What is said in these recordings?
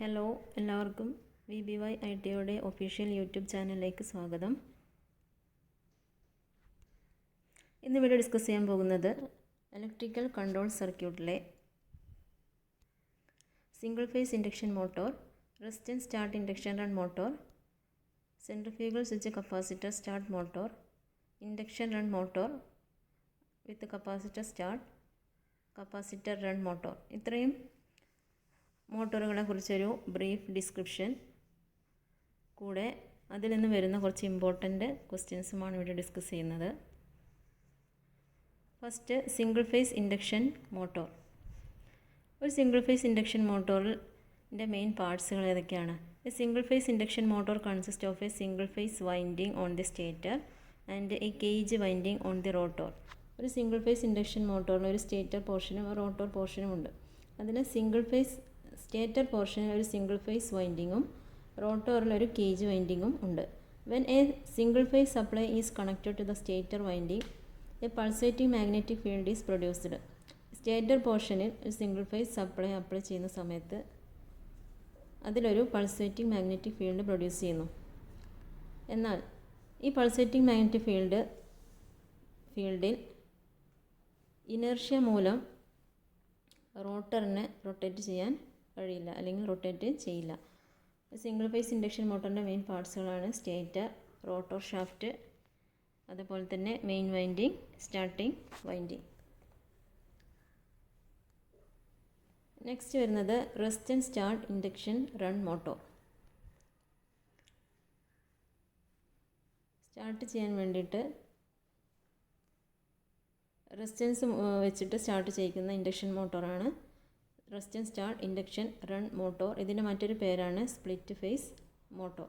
Hello, എല്ലാവർക്കും VBY ITയുടെ official YouTube ചാനലിലേക്ക് സ്വാഗതം. ഇന്നിവിടെ ഡിസ്കസ് ചെയ്യാൻ പോകുന്നത് ഇലക്ട്രിക്കൽ കൺട്രോൾ സർക്യൂട്ടിലെ single phase induction motor, resistance start induction run motor, centrifugal switch capacitor start motor, induction run motor with capacitor start, capacitor run motor, ഇത്രയും മോട്ടോറുകളെ കുറിച്ചൊരു ബ്രീഫ് ഡിസ്ക്രിപ്ഷൻ കൂടെ അതിൽ നിന്ന് വരുന്ന കുറച്ച് ഇമ്പോർട്ടൻ്റ് ക്വസ്റ്റ്യൻസുമാണ് ഇവിടെ ഡിസ്കസ് ചെയ്യുന്നത്. First, single phase induction motor. ഒരു സിംഗിൾ ഫേസ് ഇൻഡക്ഷൻ മോട്ടോറിൻ്റെ മെയിൻ പാർട്സുകൾ ഏതൊക്കെയാണ്? A single phase induction motor consist of A single face winding on the stator and A cage winding on the rotor. ഒരു single phase induction മോട്ടോറിന് ഒരു stator പോർഷനും ഒരു rotor പോർഷനും ഉണ്ട്. അതിന് single phase stator പോർഷനിൽ ഒരു സിംഗിൾ ഫേസ് വൈൻഡിങ്ങും റോട്ടോറിൽ ഒരു കേജ് വൈൻഡിങ്ങും ഉണ്ട്. When a single phase supply is connected to the stator winding, a pulsating magnetic field is produced. Stator പോർഷനിൽ ഒരു സിംഗിൾ ഫേസ് സപ്ലൈ അപ്ലൈ ചെയ്യുന്ന സമയത്ത് അതിലൊരു പൾസേറ്റിംഗ് മാഗ്നറ്റിക് ഫീൽഡ് പ്രൊഡ്യൂസ് ചെയ്യുന്നു. എന്നാൽ ഈ പൾസേറ്റിംഗ് മാഗ്നറ്റിക് ഫീൽഡിൽ ഇനർഷ്യ മൂലം റോട്ടറിനെ റൊട്ടേറ്റ് ചെയ്യാൻ കഴിയില്ല, അല്ലെങ്കിൽ റൊട്ടേറ്റ് ചെയ്യില്ല. സിംഗിൾ ഫേസ് ഇൻഡക്ഷൻ മോട്ടറിൻ്റെ മെയിൻ പാർട്സുകളാണ് സ്റ്റേറ്റർ, റോട്ടോർ ഷാഫ്റ്റ്, അതുപോലെ തന്നെ main winding, starting winding. Next വരുന്നത് resistance start induction run motor. Start ചെയ്യാൻ വേണ്ടിയിട്ട് റെസിസ്റ്റൻസ് വെച്ചിട്ട് സ്റ്റാർട്ട് ചെയ്യിക്കുന്ന ഇൻഡക്ഷൻ മോട്ടോറാണ് resistance start induction run motor. ഇതിൻ്റെ മറ്റൊരു പേരാണ് split phase motor.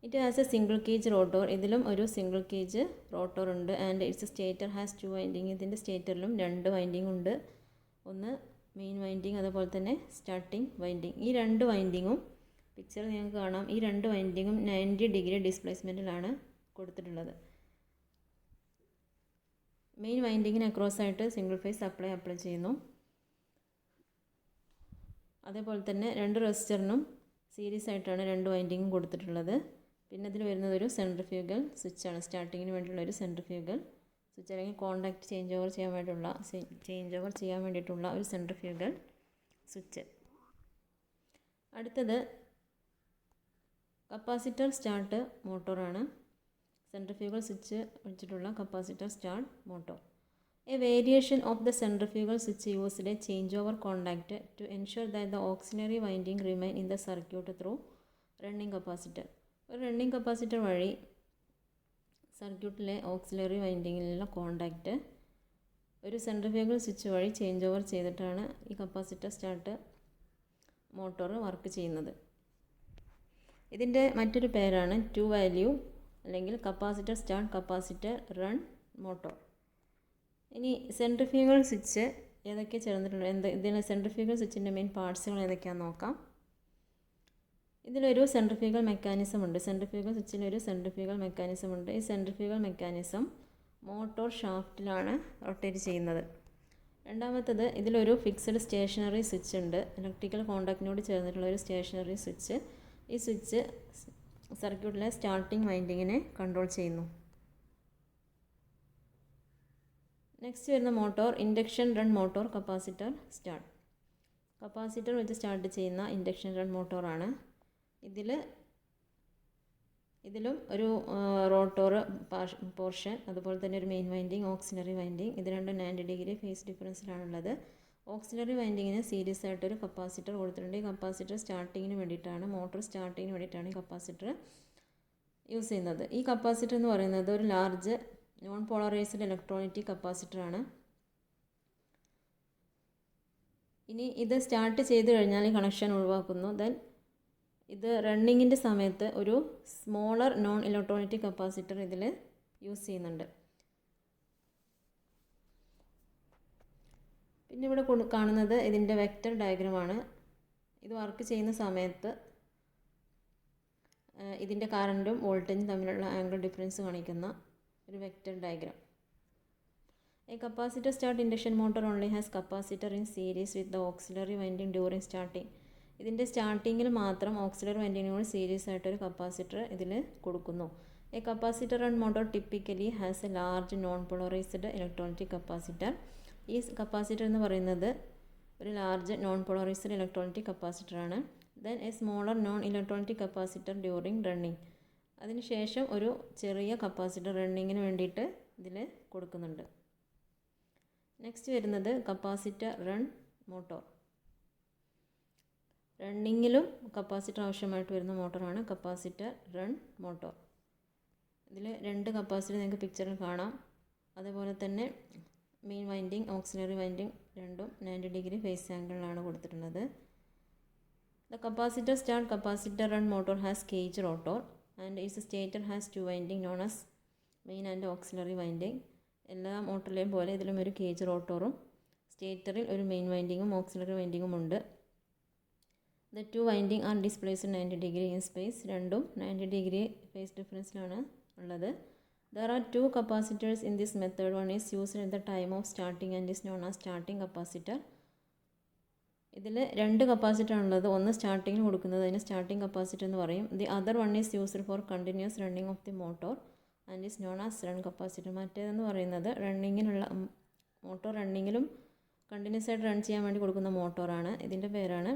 It has a single cage rotor. ഇതിലും ഒരു സിംഗിൾ കേജ് റോട്ടോർ ഉണ്ട്. And its stator has 2 winding. ഇതിൻ്റെ സ്റ്റേറ്ററിലും 2 വൈൻഡിങ് ഉണ്ട്. ഒന്ന് മെയിൻ വൈൻഡിങ്, അതുപോലെ തന്നെ സ്റ്റാർട്ടിംഗ് വൈൻഡിങ്. ഈ 2 വൈൻഡിങ്ങും പിക്ചർ നിങ്ങൾക്ക് കാണാം. ഈ 2 വൈൻഡിങ്ങും 90 ഡിഗ്രി ഡിസ്പ്ലേസ്മെൻറ്റിലാണ് കൊടുത്തിട്ടുള്ളത്. മെയിൻ വൈൻഡിങ്ങിന് അക്രോസ് ആയിട്ട് സിംഗിൾ ഫേസ് സപ്ലൈ അപ്ലൈ ചെയ്യുന്നു. അതേപോലെ തന്നെ 2 റെസിസ്റ്ററിനും സീരീസ് ആയിട്ടാണ് 2 വൈൻഡിങ്ങും കൊടുത്തിട്ടുള്ളത്. പിന്നെ ഇതിൽ വരുന്നത് ഒരു സെൻട്രിഫ്യൂഗൽ സ്വിച്ചാണ്. സ്റ്റാർട്ടിങ്ങിന് വേണ്ടിയിട്ടുള്ള ഒരു സെൻട്രിഫ്യൂഗൽ സ്വിച്ച്, അല്ലെങ്കിൽ കോണ്ടാക്ട് ചേഞ്ച് ഓവർ ചെയ്യാൻ വേണ്ടിയിട്ടുള്ള ഒരു സെൻട്രിഫ്യൂഗൽ സ്വിച്ച്. അടുത്തത് കപ്പാസിറ്റർ സ്റ്റാർട്ട് മോട്ടോറാണ്. സെൻട്രിഫ്യൂഗൽ സ്വിച്ച് വെച്ചിട്ടുള്ള capacitor start motor. A variation of the centrifugal switch used a changeover contact to ensure that the auxiliary winding remain in the circuit through running capacitor. ഒരു running capacitor വഴി സർക്യൂട്ടിലെ auxiliary വൈൻഡിങ്ങിലുള്ള contact ഒരു centrifugal switch വഴി change over ചെയ്തിട്ടാണ് ഈ capacitor start motor work ചെയ്യുന്നത്. ഇതിൻ്റെ മറ്റൊരു പേരാണ് 2 വാല്യൂ അല്ലെങ്കിൽ capacitor start capacitor run motor. ഇനി സെൻട്രിഫ്യൂഗൽ സ്വിച്ച് ഏതൊക്കെ ചേർന്നിട്ടുണ്ട്, ഇതിന് സെൻട്രിഫ്യൂഗൽ സ്വിച്ചിൻ്റെ മെയിൻ പാർട്സുകൾ ഏതൊക്കെയാണെന്ന് നോക്കാം. ഇതിലൊരു സെൻട്രിഫ്യൂഗൽ മെക്കാനിസം ഉണ്ട്. സെൻട്രിഫ്യൂഗൽ സ്വിച്ചിലൊരു സെൻട്രിഫ്യൂഗൽ മെക്കാനിസം ഉണ്ട്. ഈ സെൻട്രിഫ്യൂഗൽ മെക്കാനിസം മോട്ടോർ ഷാഫ്റ്റിലാണ് റൊട്ടേറ്റ് ചെയ്യുന്നത്. രണ്ടാമത്തത്, ഇതിലൊരു ഫിക്സഡ് സ്റ്റേഷനറി സ്വിച്ച് ഉണ്ട്. ഇലക്ട്രിക്കൽ കോണ്ടാക്റ്റിനോട് ചേർന്നിട്ടുള്ള ഒരു സ്റ്റേഷനറി സ്വിച്ച്. ഈ സ്വിച്ച് സർക്യൂട്ടിലെ സ്റ്റാർട്ടിംഗ് വൈൻഡിങ്ങിനെ കൺട്രോൾ ചെയ്യുന്നു. നെക്സ്റ്റ് വരുന്ന motor induction run motor capacitor start. Capacitor വെച്ച് സ്റ്റാർട്ട് ചെയ്യുന്ന ഇൻഡക്ഷൻ റൺ മോട്ടോറാണ്. ഇതിലും ഒരു റോട്ടോർ പോർഷൻ, അതുപോലെ തന്നെ ഒരു മെയിൻ വൈൻഡിങ്, ഓക്സിലറി വൈൻഡിങ്, ഇത് രണ്ടും 90 ഡിഗ്രി ഫേസ് ഡിഫറൻസിലാണുള്ളത്. ഓക്സിലറി വൈൻഡിങ്ങിന് സീരീസ് ആയിട്ടൊരു കപ്പാസിറ്റർ കൊടുത്തിട്ടുണ്ട്. ഈ കപ്പാസിറ്റർ സ്റ്റാർട്ടിങ്ങിന് വേണ്ടിയിട്ടാണ്, മോട്ടോർ സ്റ്റാർട്ടിങ്ങിന് വേണ്ടിയിട്ടാണ് ഈ കപ്പാസിറ്റർ യൂസ് ചെയ്യുന്നത്. ഈ കപ്പാസിറ്റർ എന്ന് പറയുന്നത് ഒരു ലാർജ് നോൺ പോളറൈസ്ഡ് ഇലക്ട്രോലൈറ്റിക് കപ്പാസിറ്ററാണ്. ഇനി ഇത് സ്റ്റാർട്ട് ചെയ്ത് കഴിഞ്ഞാൽ ഈ കണക്ഷൻ ഒഴിവാക്കുന്നു. ദെൻ ഇത് റണ്ണിങ്ങിൻ്റെ സമയത്ത് ഒരു സ്മോളർ നോൺ ഇലക്ട്രോലൈറ്റിക് കപ്പാസിറ്റർ ഇതിൽ യൂസ് ചെയ്യുന്നുണ്ട്. പിന്നെ ഇവിടെ കാണുന്നത് ഇതിൻ്റെ വെക്റ്റർ ഡയഗ്രമാണ്. ഇത് വർക്ക് ചെയ്യുന്ന സമയത്ത് ഇതിൻ്റെ കറൻറ്റും വോൾട്ടേജും തമ്മിലുള്ള ആംഗിൾ ഡിഫറൻസ് കാണിക്കുന്ന ഒരു vector diagram. A capacitor start induction motor only has capacitor in series with the auxiliary winding during starting. ഇതിൻ്റെ സ്റ്റാർട്ടിങ്ങിൽ മാത്രം ഓക്സിലറി വൈൻഡിങ്ങിനോട് സീരീസ് ആയിട്ടൊരു കപ്പാസിറ്റർ ഇതിൽ കൊടുക്കുന്നു. A capacitor run motor typically has a large non polarized electronic capacitor. ഈ capacitor എന്ന് പറയുന്നത് ഒരു ലാർജ് നോൺ പോളറൈസ്ഡ് ഇലക്ട്രോണിക് കപ്പാസിറ്ററാണ്. Then a smaller non electronic capacitor during running. അതിനുശേഷം ഒരു ചെറിയ കപ്പാസിറ്റർ റണ്ണിങ്ങിന് വേണ്ടിയിട്ട് ഇതിൽ കൊടുക്കുന്നുണ്ട്. നെക്സ്റ്റ് വരുന്നത് കപ്പാസിറ്റർ റൺ മോട്ടോർ. റണ്ണിങ്ങിലും കപ്പാസിറ്റർ ആവശ്യമായിട്ട് വരുന്ന മോട്ടോറാണ് കപ്പാസിറ്റർ റൺ മോട്ടോർ. ഇതിൽ 2 കപ്പാസിറ്റർ നിങ്ങൾക്ക് പിക്ചറിൽ കാണാം. അതേപോലെ തന്നെ മെയിൻ വൈൻഡിങ്, ഓക്സിലറി വൈൻഡിങ് രണ്ടും 90 ഡിഗ്രി ഫേസ് ആംഗിളിലാണ് കൊടുത്തിട്ടുള്ളത്. The capacitor start capacitor run motor has cage rotor and is stator has 2 winding known as main and auxiliary winding. എല്ലാ മോട്ടറിലെയും പോലെ ഇതിലും ഒരു കേജ് റോട്ടോറും സ്റ്റേറ്ററിൽ ഒരു മെയിൻ വൈൻഡിങ്ങും ഓക്സിലറി വൈൻഡിങ്ങും ഉണ്ട്. The 2 winding are displaced 90 degree in space. രണ്ടും 90 ഡിഗ്രി ഫേസ് ഡിഫറൻസിലാണ് ഉള്ളത്. There are 2 capacitors in this method. One is used at the time of starting and is known as starting capacitor. ഇതിൽ 2 capacitor ആണുള്ളത്. ഒന്ന് സ്റ്റാർട്ടിങ്ങിൽ കൊടുക്കുന്നത് അതിന് സ്റ്റാർട്ടിങ് കപ്പാസിറ്റർ എന്ന് പറയും. The other one is used for continuous running of the motor and is known as run capacitor. മറ്റേതെന്ന് പറയുന്നത് റണ്ണിങ്ങിനുള്ള മോട്ടോർ റണ്ണിങ്ങിലും കണ്ടിന്യൂസ് ആയിട്ട് റൺ ചെയ്യാൻ വേണ്ടി കൊടുക്കുന്ന മോട്ടോറാണ്. ഇതിൻ്റെ പേരാണ്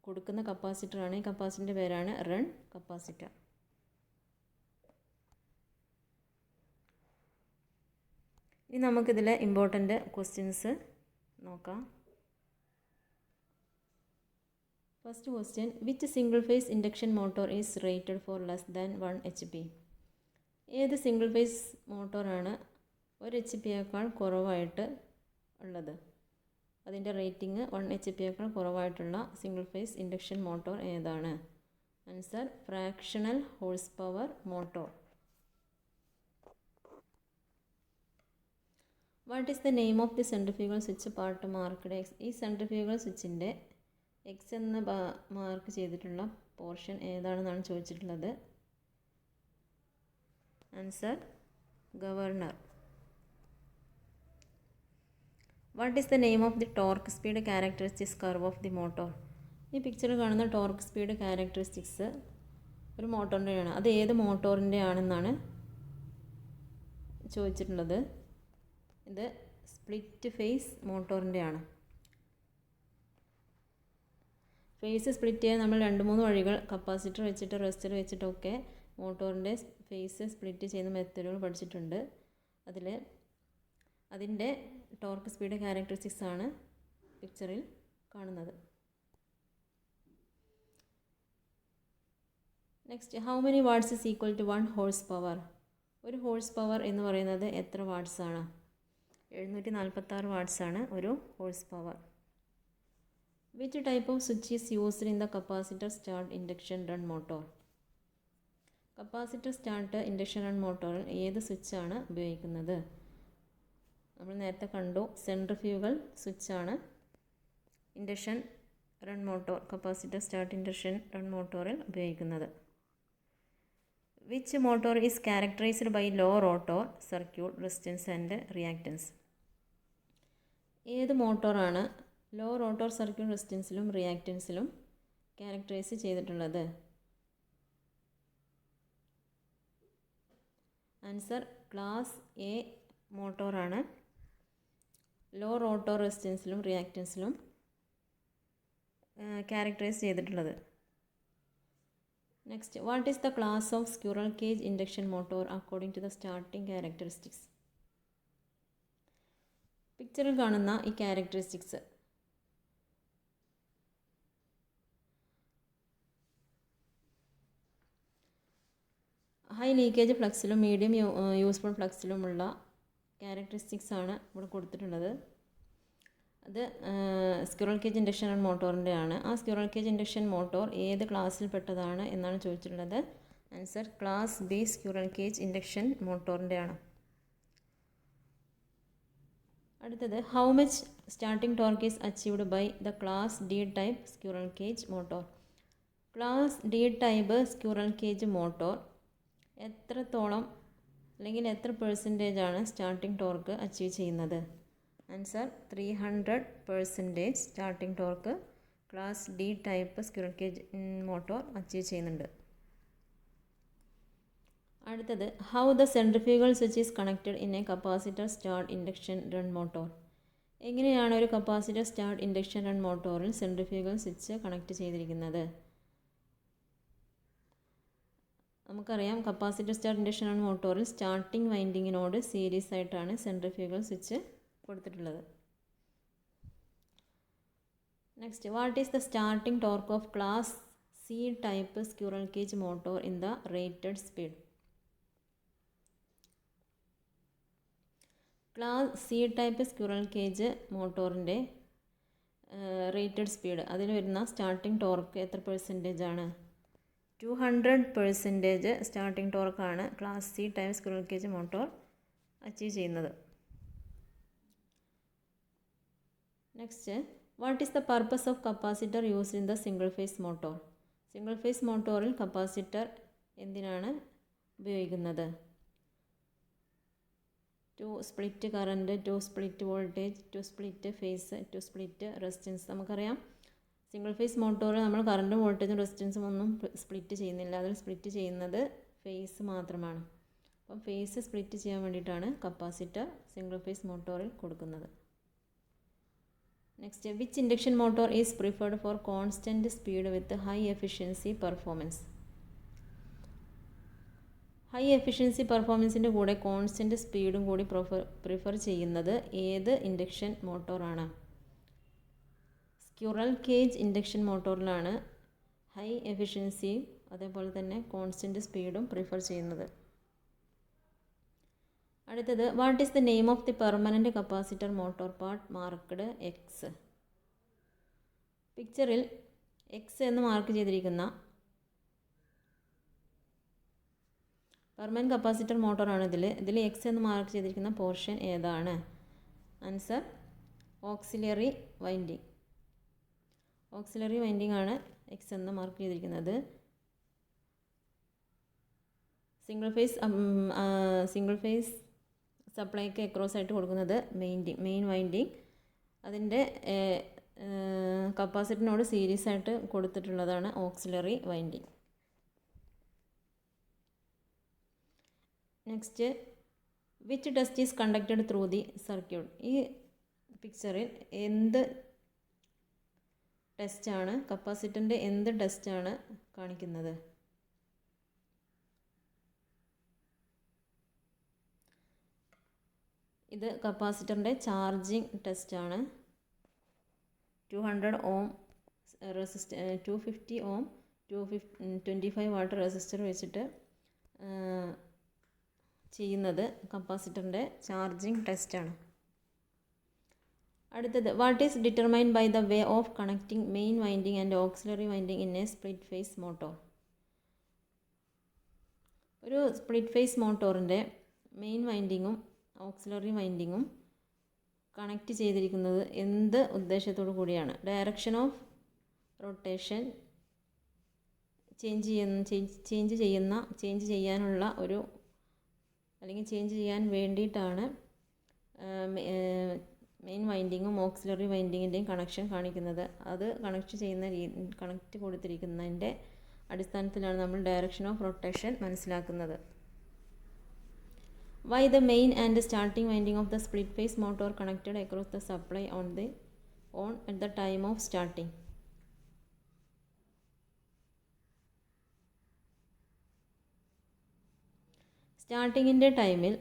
കൊടുക്കുന്ന കപ്പാസിറ്ററാണ്. ഈ കപ്പാസിറ്ററിൻ്റെ പേരാണ് റൺ കപ്പാസിറ്റർ. ഇനി നമുക്കിതിലെ ഇമ്പോർട്ടൻ്റ് ക്വസ്റ്റ്യൻസ് നോക്കാം. First question, which single phase induction motor is rated for less than 1 HP? ഏത് സിംഗിൾ ഫേസ് മോട്ടോറാണ് 1 HP കുറവായിട്ട് ഉള്ളത്? അതിൻ്റെ റേറ്റിംഗ് 1 HP കുറവായിട്ടുള്ള സിംഗിൾ ഫേസ് ഇൻഡക്ഷൻ മോട്ടോർ ഏതാണ്? Answer fractional horse power motor. What is the name of the centrifugal switch part marked X? ഈ centrifugal സ്വിച്ചിൻ്റെ X എന്ന് മാർക്ക് ചെയ്തിട്ടുള്ള പോർഷൻ ഏതാണെന്നാണ് ചോദിച്ചിട്ടുള്ളത്. Answer governor. What is the name of the torque speed characteristics curve of the motor? ഈ പിക്ചറിൽ കാണുന്ന torque speed characteristics ഒരു മോട്ടോറിൻ്റെയാണ്. അത് ഏത് മോട്ടോറിൻ്റെ ആണെന്നാണ് ചോദിച്ചിട്ടുള്ളത്. ഇത് സ്പ്ലിറ്റ് ഫേസ് മോട്ടോറിൻ്റെ ആണ്. ഫേസ് സ്പ്ലിറ്റ് ചെയ്യാൻ നമ്മൾ 2-3 വഴികൾ കപ്പാസിറ്റർ വെച്ചിട്ട് റെസിസ്റ്റർ വെച്ചിട്ടൊക്കെ മോട്ടോറിൻ്റെ ഫേസ് സ്പ്ലിറ്റ് ചെയ്യുന്ന മെത്തേഡുകൾ പഠിച്ചിട്ടുണ്ട്. അതിൻ്റെ ടോർക്ക് സ്പീഡ് ക്യാരക്ടറിസ്റ്റിക്സ് ആണ് പിക്ചറിൽ കാണുന്നത്. Next, how many watts is equal to 1 horse power? ഒരു ഹോഴ്സ് പവർ എന്ന് പറയുന്നത് എത്ര വാട്ട്സ് ആണ്? 746 വാട്ട്സ് ആണ് ഒരു horse power. Which type of switch is used in the capacitor start induction run motor? Capacitor start induction run മോട്ടോറിൽ ഏത് സ്വിച്ചാണ് ഉപയോഗിക്കുന്നത്? നമ്മൾ നേരത്തെ കണ്ടു, സെൻട്രിഫ്യൂഗൽ സ്വിച്ചാണ് induction run motor capacitor start induction run മോട്ടോറിൽ ഉപയോഗിക്കുന്നത്. Which motor is characterized by low rotor circuit resistance and reactance? ഏത് മോട്ടോറാണ് ലോ റോട്ടോർ സർക്യൂട്ട് റെസിസ്റ്റൻസിലും റിയാക്റ്റൻസിലും ക്യാരക്ടറൈസ് ചെയ്തിട്ടുള്ളത്? ആൻസർ ക്ലാസ് എ മോട്ടോറാണ് ലോ റോട്ടോർ റെസിസ്റ്റൻസിലും റിയാക്റ്റൻസിലും ക്യാരക്ടറൈസ് ചെയ്തിട്ടുള്ളത്. Next, what is the class of squirrel cage induction motor according to the starting characteristics? പിക്ചറിൽ കാണുന്ന ഈ ക്യാരക്ടറിസ്റ്റിക്സ് ഹൈ ലീക്കേജ് ഫ്ലക്സിലും മീഡിയം യൂസ്ഫുൾ ഫ്ലക്സിലുമുള്ള ക്യാരക്ടറിസ്റ്റിക്സ് ആണ് ഇവിടെ കൊടുത്തിട്ടുള്ളത്. അത് സ്ക്വിറൽ കേജ് ഇൻഡക്ഷൻ മോട്ടോറിൻ്റെ ആണ്. ആ സ്ക്വിറൽ കേജ് ഇൻഡക്ഷൻ മോട്ടോർ ഏത് ക്ലാസ്സിൽ പെട്ടതാണ് എന്നാണ് ചോദിച്ചിട്ടുള്ളത്. Answer class B squirrel cage induction മോട്ടോറിൻ്റെ ആണ്. അടുത്തത്, how much starting torque is achieved by the class D type squirrel cage motor? Class D type squirrel cage motor എത്രത്തോളം അല്ലെങ്കിൽ എത്ര % സ്റ്റാർട്ടിംഗ് ടോർക്ക് അച്ചീവ് ചെയ്യുന്നത്? ആൻസർ 300% starting torque class D type squirrel cage motor achieve ചെയ്യുന്നുണ്ട്. അടുത്തത് how the centrifugal switch is connected in a capacitor start induction run motor. എങ്ങനെയാണ് ഒരു capacitor start induction run മോട്ടോറിൽ സെൻട്രിഫ്യൂഗൽ സ്വിച്ച് കണക്ട് ചെയ്തിരിക്കുന്നത്? നമുക്കറിയാം capacitor start induction run മോട്ടോറിൽ starting വൈൻഡിങ്ങിനോട് series ആയിട്ടാണ് സെൻട്രിഫ്യൂഗൽ സ്വിച്ച് കൊടുത്തിട്ടുള്ളത്. Next, what is the starting torque of class C type squirrel cage motor in the rated speed? Class C type squirrel cage മോട്ടോറിൻ്റെ rated speed, അതിന് വരുന്ന starting torque എത്ര percentage ആണ്? 200% starting ടോർക്കാണ് class C type squirrel cage motor achieve ചെയ്യുന്നത്. Next, what is the purpose of capacitor used in the single phase motor? Single phase മോട്ടോറിൽ capacitor എന്തിനാണ് ഉപയോഗിക്കുന്നത്? To split current, to split voltage, to split phase, to split resistance. നമുക്കറിയാം single phase motor നമ്മൾ കറൻറ്റും വോൾട്ടേജും റെസിസ്റ്റൻസും ഒന്നും split ചെയ്യുന്നില്ല. അതിൽ സ്പ്ലിറ്റ് ചെയ്യുന്നത് ഫേസ് മാത്രമാണ്. അപ്പം ഫേസ് സ്പ്ലിറ്റ് ചെയ്യാൻ വേണ്ടിയിട്ടാണ് കപ്പാസിറ്റർ സിംഗിൾ ഫേസ് മോട്ടോറിൽ കൊടുക്കുന്നത്. Next, which induction motor is preferred for constant speed with high efficiency performance? High efficiency പെർഫോമൻസിൻ്റെ കൂടെ കോൺസ്റ്റൻറ്റ് സ്പീഡും കൂടി പ്രിഫർ ചെയ്യുന്നത് ഏത് ഇൻഡക്ഷൻ മോട്ടോറാണ്? സ്ക്വിറൽ കേജ് ഇൻഡക്ഷൻ മോട്ടോറിലാണ് ഹൈ എഫിഷ്യൻസിയും അതേപോലെ തന്നെ കോൺസ്റ്റൻറ്റ് സ്പീഡും പ്രിഫർ ചെയ്യുന്നത്. അടുത്തത്, what is the name of the permanent capacitor motor part marked X? പിക്ചറിൽ എക്സ് എന്ന് മാർക്ക് ചെയ്തിരിക്കുന്ന പെർമനൻറ്റ് കപ്പാസിറ്റർ മോട്ടോറാണ്. ഇതിൽ എക്സ് എന്ന് മാർക്ക് ചെയ്തിരിക്കുന്ന പോർഷൻ ഏതാണ്? Answer auxiliary winding. Auxiliary winding ആണ് എക്സ് എന്ന് മാർക്ക് ചെയ്തിരിക്കുന്നത്. സിംഗിൾ ഫേസ് സപ്ലൈക്ക് അക്രോസ് ആയിട്ട് കൊടുക്കുന്നത് മെയിൻ വൈൻഡിങ്. അതിൻ്റെ കപ്പാസിറ്ററിനോട് സീരീസ് ആയിട്ട് കൊടുത്തിട്ടുള്ളതാണ് auxiliary winding. Next, which test is conducted through the circuit? ഈ പിക്ചറിൽ എന്ത് ടെസ്റ്റാണ്, കപ്പാസിറ്ററിൻ്റെ എന്ത് ടെസ്റ്റാണ് കാണിക്കുന്നത്? ഇത് കപ്പാസിറ്ററിൻ്റെ ചാർജിങ് ടെസ്റ്റാണ്. 200 ഓം 250 ഓം 25 വാട്ട് റെസിസ്റ്റർ വെച്ചിട്ട് ചെയ്യുന്നത് കപ്പാസിറ്ററിൻ്റെ ചാർജിങ് ടെസ്റ്റാണ്. അടുത്തത്, what is determined by the way of connecting main winding and auxiliary winding in a split phase motor? ഒരു സ്പ്ലിറ്റ് ഫേസ് മോട്ടോറിൻ്റെ മെയിൻ വൈൻഡിങ്ങും ഓക്സിലറി വൈൻഡിങ്ങും കണക്റ്റ് ചെയ്തിരിക്കുന്നത് എന്ത് ഉദ്ദേശത്തോടു കൂടിയാണ്? ഡയറക്ഷൻ ഓഫ് റൊട്ടേഷൻ ചേഞ്ച് ചെയ്യാനുള്ള ഒരു അല്ലെങ്കിൽ ചേഞ്ച് ചെയ്യാൻ വേണ്ടിയിട്ടാണ് മെയിൻ വൈൻഡിങ്ങും ഓക്സിലറി വൈൻഡിങ്ങിൻ്റെയും കണക്ഷൻ കാണിക്കുന്നത്. അത് കണക്റ്റ് കൊടുത്തിരിക്കുന്നതിൻ്റെ അടിസ്ഥാനത്തിലാണ് നമ്മൾ ഡയറക്ഷൻ ഓഫ് റൊട്ടേഷൻ മനസ്സിലാക്കുന്നത്. Why the main and starting winding of the split phase motor connected across the supply on at the time of starting? സ്റ്റാർട്ടിങ്ങിൻ്റെ ടൈമിൽ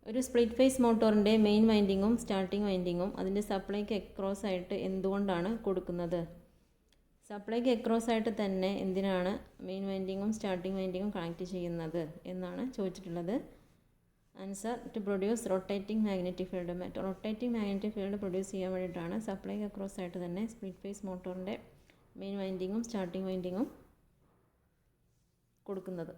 ഒരു സ്പ്ലിറ്റ് ഫേസ് മോട്ടോറിൻ്റെ മെയിൻ വൈൻഡിങ്ങും സ്റ്റാർട്ടിംഗ് വൈൻഡിങ്ങും അതിൻ്റെ സപ്ലൈക്ക് അക്രോസ് ആയിട്ട് എന്തുകൊണ്ടാണ് കൊടുക്കുന്നത്? സപ്ലൈക്ക് അക്രോസ് ആയിട്ട് തന്നെ എന്തിനാണ് മെയിൻ വൈൻഡിങ്ങും സ്റ്റാർട്ടിംഗ് വൈൻഡിങ്ങും കണക്ട് ചെയ്യുന്നത് എന്നാണ് ചോദിച്ചിട്ടുള്ളത്. Answer, to produce rotating magnetic field. Rotating magnetic field produce ചെയ്യാൻ വേണ്ടിയിട്ടാണ് സപ്ലൈക്ക് അക്രോസ് ആയിട്ട് തന്നെ സ്പ്ലിറ്റ് ഫേസ് മോട്ടോറിൻ്റെ മെയിൻ വൈൻഡിങ്ങും സ്റ്റാർട്ടിംഗ് വൈൻഡിങ്ങും കൊടുക്കുന്നത്.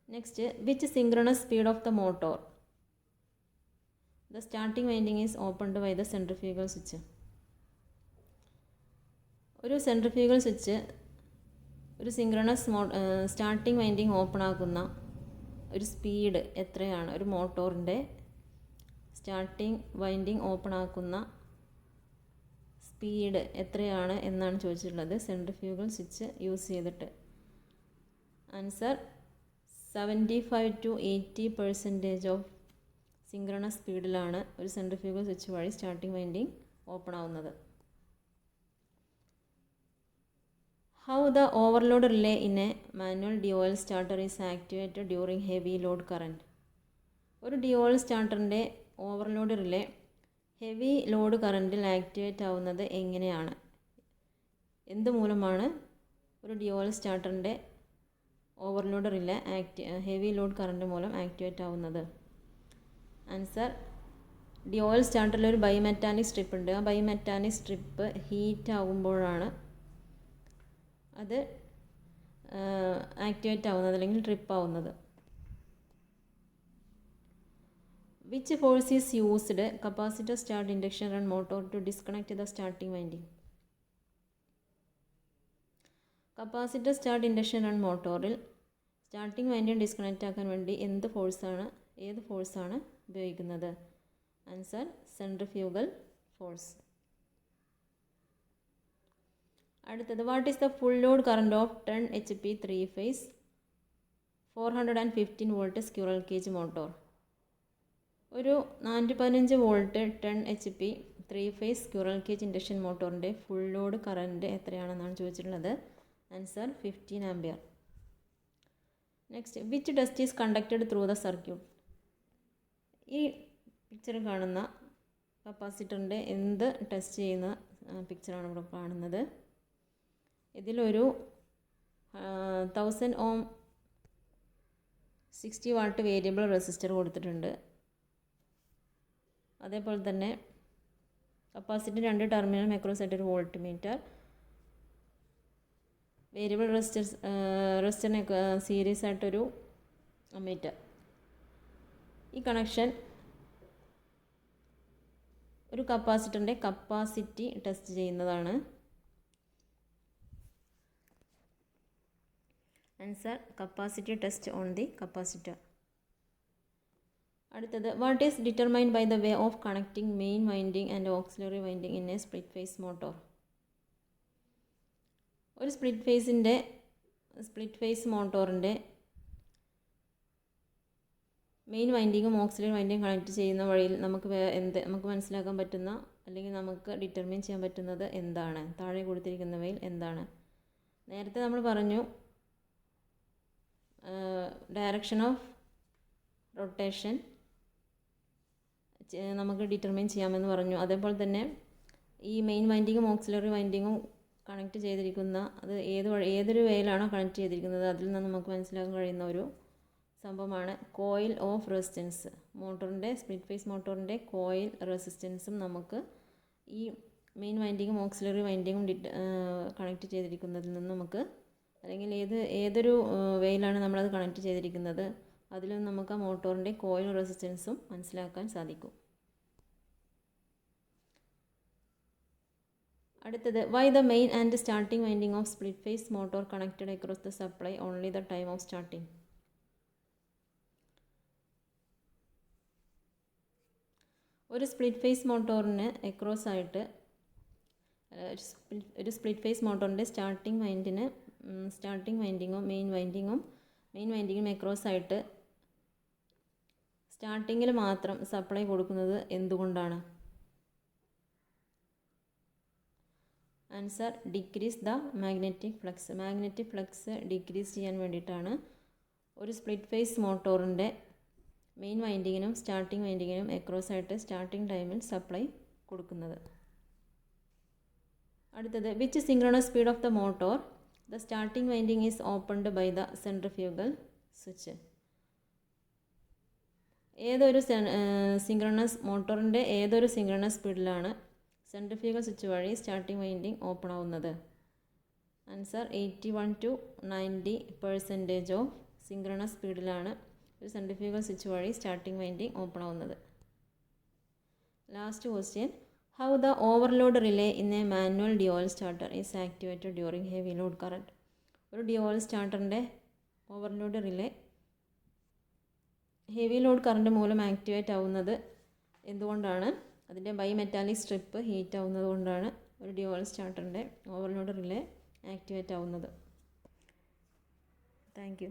Next, which synchronous speed of the motor the starting winding is opened by the centrifugal switch? ഒരു സെൻട്രിഫ്യൂഗൽ സ്വിച്ച് ഒരു സിങ്ക്രണസ് സ്റ്റാർട്ടിംഗ് വൈൻഡിങ് ഓപ്പൺ ആക്കുന്ന ഒരു സ്പീഡ് എത്രയാണ്? ഒരു മോട്ടോറിൻ്റെ സ്റ്റാർട്ടിംഗ് വൈൻഡിങ് ഓപ്പൺ ആക്കുന്ന സ്പീഡ് എത്രയാണ് എന്നാണ് ചോദിച്ചിട്ടുള്ളത് സെൻട്രിഫ്യൂഗൽ സ്വിച്ച് യൂസ് ചെയ്തിട്ട്. ആൻസർ 75 to 80% ഓഫ് സിങ്ക്രണസ് സ്പീഡിലാണ് ഒരു സെൻട്രിഫ്യൂഗൽ സ്വിച്ച് വഴി സ്റ്റാർട്ടിംഗ് വൈൻഡിങ് ഓപ്പൺ ആവുന്നത്. How the overload relay in a manual DOL starter is activated during heavy load current. ഒരു DOL സ്റ്റാർട്ടറിൻ്റെ ഓവർലോഡ് റിലേ ഹെവി ലോഡ് കറൻറ്റിൽ activate ആവുന്നത് എങ്ങനെയാണ്? എന്ത് മൂലമാണ് ഒരു DOL സ്റ്റാർട്ടറിൻ്റെ overload relay heavy load current മൂലം ആക്ടിവേറ്റ് ആവുന്നത്? ആൻസർ DOL സ്റ്റാർട്ടറിൽ ഒരു ബൈമെറ്റാനിക് സ്ട്രിപ്പ് ഉണ്ട്. ആ ബൈമെറ്റാനിക് സ്ട്രിപ്പ് ഹീറ്റ് ആകുമ്പോഴാണ് അത് ആക്ടിവേറ്റ് ആവുന്നത് അല്ലെങ്കിൽ ട്രിപ്പ് ആവുന്നത്. Which force is used capacitor start induction run motor to disconnect the starting winding. Capacitor start induction run മോട്ടോറിൽ സ്റ്റാർട്ടിംഗ് വൈൻഡിങ് ഡിസ്കണക്റ്റ് ആക്കാൻ വേണ്ടി ഏത് ഫോഴ്സാണ് ഉപയോഗിക്കുന്നത്? Answer centrifugal force. അടുത്തത് what is the full load current of 10 HP 3 phase 415 volt squirrel cage motor. ഒരു 415 volt 10 HP 3 phase squirrel cage induction മോട്ടോറിൻ്റെ full load current എത്രയാണെന്നാണ് ചോദിച്ചിട്ടുള്ളത്. Answer 15 ampere. Next which test is conducted through the circuit. ഈ പിക്ചറിൽ കാണുന്ന കപ്പാസിറ്ററിൻ്റെ എന്ത് test ചെയ്യുന്ന പിക്ചറാണ് ഇവിടെ കാണുന്നത്. ഇതിലൊരു 1000 ohm 60 വാട്ട് വേരിയബിൾ റെസിസ്റ്റർ കൊടുത്തിട്ടുണ്ട്. അതേപോലെ തന്നെ കപ്പാസിറ്റർ 2 ടെർമിനൽ മൈക്രോസൈറ്റ് ഒരു വോൾട്ട് മീറ്റർ, വേരിയബിൾ റെസിസ്റ്ററിന് സീരീസ് ആയിട്ടൊരു അമ്മീറ്റർ. ഈ കണക്ഷൻ ഒരു കപ്പാസിറ്ററിൻ്റെ കപ്പാസിറ്റി ടെസ്റ്റ് ചെയ്യുന്നതാണ്. Answer capacity test on the capacitor. അടുത്തത് what is determined by the way of connecting main winding and auxiliary winding in a split phase motor. ഒരു split phase മോട്ടോറിൻ്റെ main വൈൻഡിങ്ങും auxiliary വൈൻഡിങ്ങും connect ചെയ്യുന്ന വഴിയിൽ നമുക്ക് മനസ്സിലാക്കാൻ പറ്റുന്ന അല്ലെങ്കിൽ നമുക്ക് ഡിറ്റർമിൻ ചെയ്യാൻ പറ്റുന്നത് എന്താണ്? താഴെ കൊടുത്തിരിക്കുന്നവയിൽ എന്താണ്? നേരത്തെ നമ്മൾ പറഞ്ഞു ഡയറക്ഷൻ ഓഫ് റൊട്ടേഷൻ നമുക്ക് ഡിറ്റർമിൻ ചെയ്യാമെന്ന് പറഞ്ഞു. അതേപോലെ തന്നെ ഈ മെയിൻ വൈൻഡിങ്ങും ഓക്സിലറി വൈൻഡിങ്ങും കണക്ട് ചെയ്തിരിക്കുന്ന അത് ഏതൊരു വേയിലാണോ കണക്ട് ചെയ്തിരിക്കുന്നത് അതിൽ നിന്ന് നമുക്ക് മനസ്സിലാക്കാൻ കഴിയുന്ന ഒരു സംഭവമാണ് coil of resistance. Split phase മോട്ടോറിൻ്റെ കോയിൽ റെസിസ്റ്റൻസും നമുക്ക് ഈ മെയിൻ വൈൻഡിങ്ങും ഓക്സിലറി വൈൻഡിങ്ങും കണക്ട് ചെയ്തിരിക്കുന്നതിൽ നിന്ന് നമുക്ക് അല്ലെങ്കിൽ ഏതൊരു വേയിലാണ് നമ്മളത് കണക്ട് ചെയ്തിരിക്കുന്നത് അതിൽ നിന്ന് നമുക്ക് ആ മോട്ടോറിൻ്റെ കോയിൽ റെസിസ്റ്റൻസും മനസ്സിലാക്കാൻ സാധിക്കും. അടുത്തത് why the main and starting winding of split phase motor connected across the supply only the time of starting. ഒരു സ്പ്ലിറ്റ് ഫേസ് മോട്ടോറിന് അക്രോസ് ആയിട്ട് ഒരു സ്പ്ലിറ്റ് ഫേസ് മോട്ടോറിൻ്റെ സ്റ്റാർട്ടിംഗ് വൈൻഡിങ്ങും മെയിൻ വൈൻഡിങ്ങും അക്രോസ് ആയിട്ട് സ്റ്റാർട്ടിങ്ങിൽ മാത്രം സപ്ലൈ കൊടുക്കുന്നത് എന്തുകൊണ്ടാണ്? Answer decrease the magnetic flux decrease ചെയ്യാൻ വേണ്ടിയിട്ടാണ് ഒരു സ്പ്ലിറ്റ് ഫേസ് മോട്ടോറിൻ്റെ മെയിൻ വൈൻഡിങ്ങിനും സ്റ്റാർട്ടിംഗ് വൈൻഡിങ്ങിനും അക്രോസ് ആയിട്ട് സ്റ്റാർട്ടിംഗ് ടൈമിൽ സപ്ലൈ കൊടുക്കുന്നത്. അടുത്തത് which synchronous speed of the motor the starting winding is opened by the centrifugal switch. മോട്ടോറിൻ്റെ ഏതൊരു സിങ്ക്രണസ് സ്പീഡിലാണ് സെൻട്രിഫ്യൂഗൽ സ്വിച്ച് വഴി സ്റ്റാർട്ടിംഗ് വൈൻഡിങ് ഓപ്പൺ ആവുന്നത്? ആൻസർ 81 to 90% ഓഫ് സിങ്ക്രണസ് സ്പീഡിലാണ് ഒരു സെൻട്രിഫ്യൂഗൽ സ്വിച്ച് വഴി സ്റ്റാർട്ടിംഗ് വൈൻഡിങ് ഓപ്പൺ ആവുന്നത്. Last question how the overload relay in a manual DOL starter is activated during heavy load current. ഒരു DOL സ്റ്റാർട്ടറിൻ്റെ overload relay heavy load current മൂലം activate ആവുന്നത് എന്തുകൊണ്ടാണ് അതിൻ്റെ ബൈമെറ്റാലിക് സ്ട്രിപ്പ് ഹീറ്റ് ആവുന്നത് കൊണ്ടാണ് ഒരു ഡ്യുവൽ സ്റ്റാർട്ടറിൻ്റെ ഓവർലോഡ് റിലേ ആക്ടിവേറ്റ് ആവുന്നത്. Thank you.